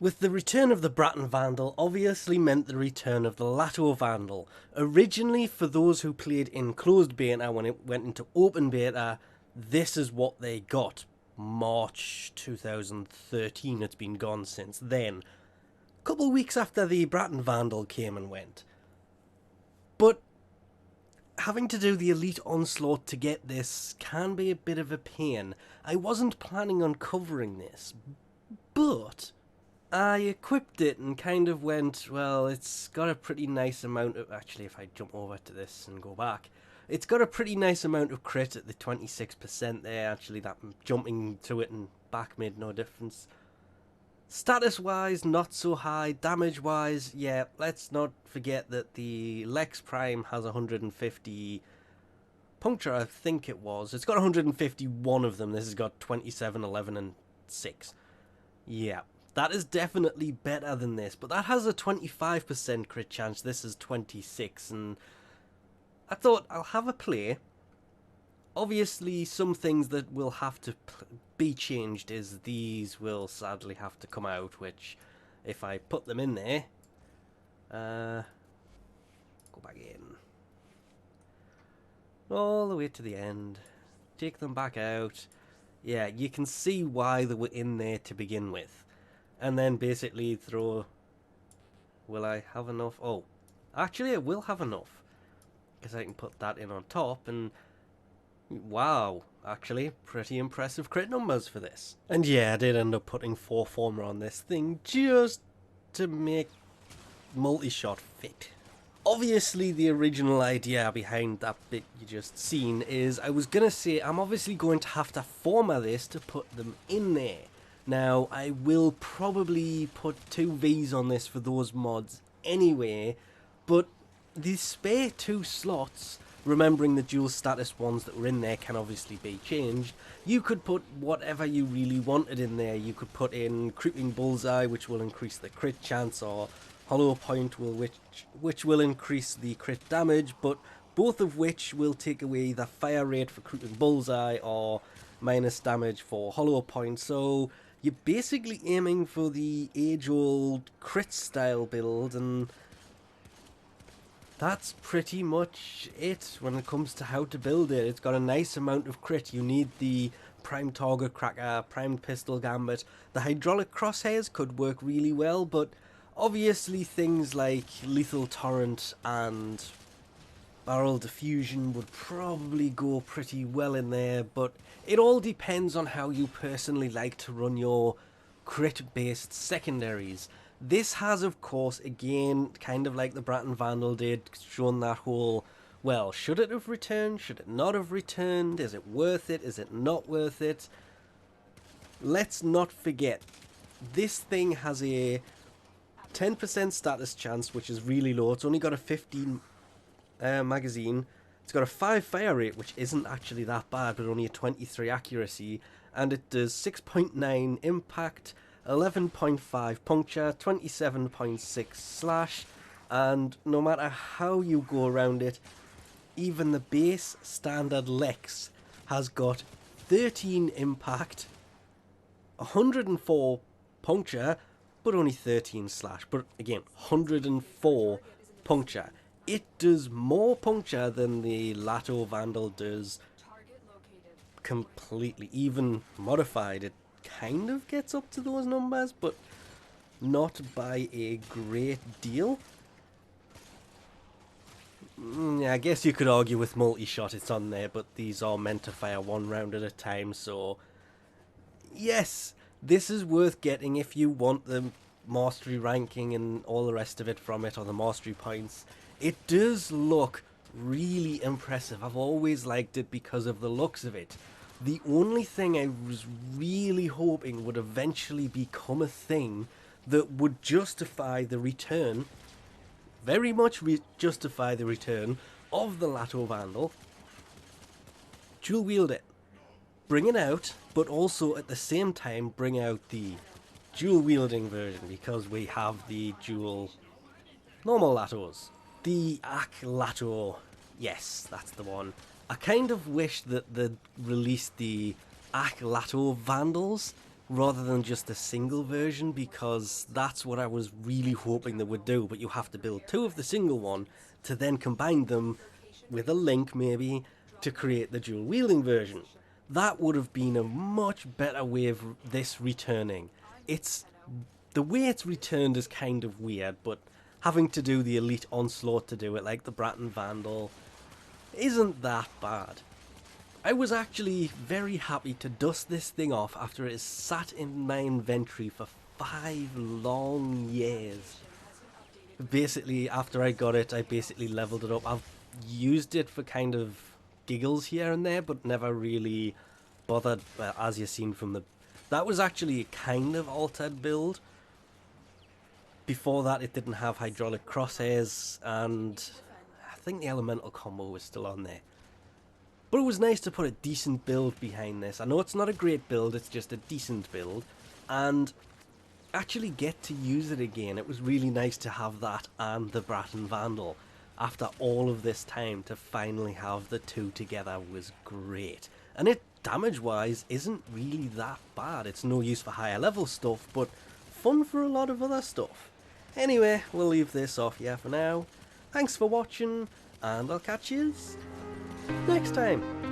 With the return of the Bratton Vandal obviously meant the return of the Lato Vandal. Originally, for those who played in closed beta, when it went into open beta, this is what they got. March 2013, it's been gone since then. A couple of weeks after the Bratton Vandal came and went. But having to do the Elite Onslaught to get this can be a bit of a pain. I wasn't planning on covering this, but I equipped it and kind of went, well, it's got a pretty nice amount of... Actually, if I jump over to this and go back, it's got a pretty nice amount of crit at the 26% there. Actually, that jumping to it and back made no difference. Status-wise, not so high. Damage-wise, yeah, let's not forget that the Lex Prime has 150 puncture, I think it was. It's got 151 of them. This has got 27, 11, and 6. Yeah. That is definitely better than this, but that has a 25% crit chance. This is 26, and I thought I'll have a play. Obviously, some things that will have to be changed is these will sadly have to come out, which, if I put them in there, go back in, all the way to the end, take them back out. Yeah, you can see why they were in there to begin with. And then basically throw... Will I have enough? Oh, actually I will have enough. Because I can put that in on top and... Wow, actually pretty impressive crit numbers for this. And yeah, I did end up putting 4 Forma on this thing just to make multi-shot fit. Obviously the original idea behind that bit you just seen is I was going to say I'm obviously going to have to Forma this to put them in there. Now, I will probably put 2 Vs on this for those mods anyway, but the spare 2 slots, remembering the dual status ones that were in there can obviously be changed, you could put whatever you really wanted in there. You could put in Creeping Bullseye, which will increase the crit chance, or Hollow Point, which will increase the crit damage, but both of which will take away the fire rate for Creeping Bullseye, or minus damage for Hollow Point, so... You're basically aiming for the age-old crit style build, and that's pretty much it when it comes to how to build it. It's got a nice amount of crit. You need the Prime Target Cracker, Prime Pistol Gambit. The Hydraulic Crosshairs could work really well, but obviously things like Lethal Torrent and Barrel Diffusion would probably go pretty well in there, but it all depends on how you personally like to run your crit-based secondaries. This has, of course, again, kind of like the Bratton Vandal did, shown that whole, well, should it have returned? Should it not have returned? Is it worth it? Is it not worth it? Let's not forget, this thing has a 10% status chance, which is really low. It's only got a 15 magazine. It's got a 5 fire rate, which isn't actually that bad, but only a 23 accuracy, and it does 6.9 impact, 11.5 puncture, 27.6 slash, and no matter how you go around it, even the base standard Lex has got 13 impact, 104 puncture, but only 13 slash, but again, 104 puncture. It does more puncture than the Lato Vandal does completely. Even modified, it kind of gets up to those numbers, but not by a great deal. I guess you could argue with multi-shot it's on there, but these are meant to fire 1 round at a time, so yes, this is worth getting if you want the mastery ranking and all the rest of it from it, or the mastery points. It does look really impressive. I've always liked it because of the looks of it. The only thing I was really hoping would eventually become a thing that would justify the return, very much justify the return of the Lato Vandal. Dual wield it. Bring it out, but also at the same time bring out the dual wielding version, because we have the dual normal Latos. The aklato, yes, that's the one. I kind of wish that they'd released the aklato vandals rather than just a single version, because that's what I was really hoping they would do. But you have to build two of the single one to then combine them with a link maybe to create the dual wielding version. That would have been a much better way of this returning. It's the way it's returned is kind of weird, but having to do the elite onslaught to do it, like the Bratton Vandal, isn't that bad. I was actually very happy to dust this thing off after it has sat in my inventory for 5 long years. Basically, after I got it, I basically leveled it up. I've used it for kind of giggles here and there, but never really bothered, as you've seen from the... That was actually a kind of altered build. Before that, it didn't have hydraulic crosshairs, and I think the elemental combo was still on there. But it was nice to put a decent build behind this. I know it's not a great build, it's just a decent build, and actually get to use it again. It was really nice to have that and the Bratton Vandal. After all of this time, to finally have the two together was great. And it, damage-wise, isn't really that bad. It's no use for higher level stuff, but fun for a lot of other stuff. Anyway, we'll leave this off here for now. Thanks for watching, and I'll catch you next time.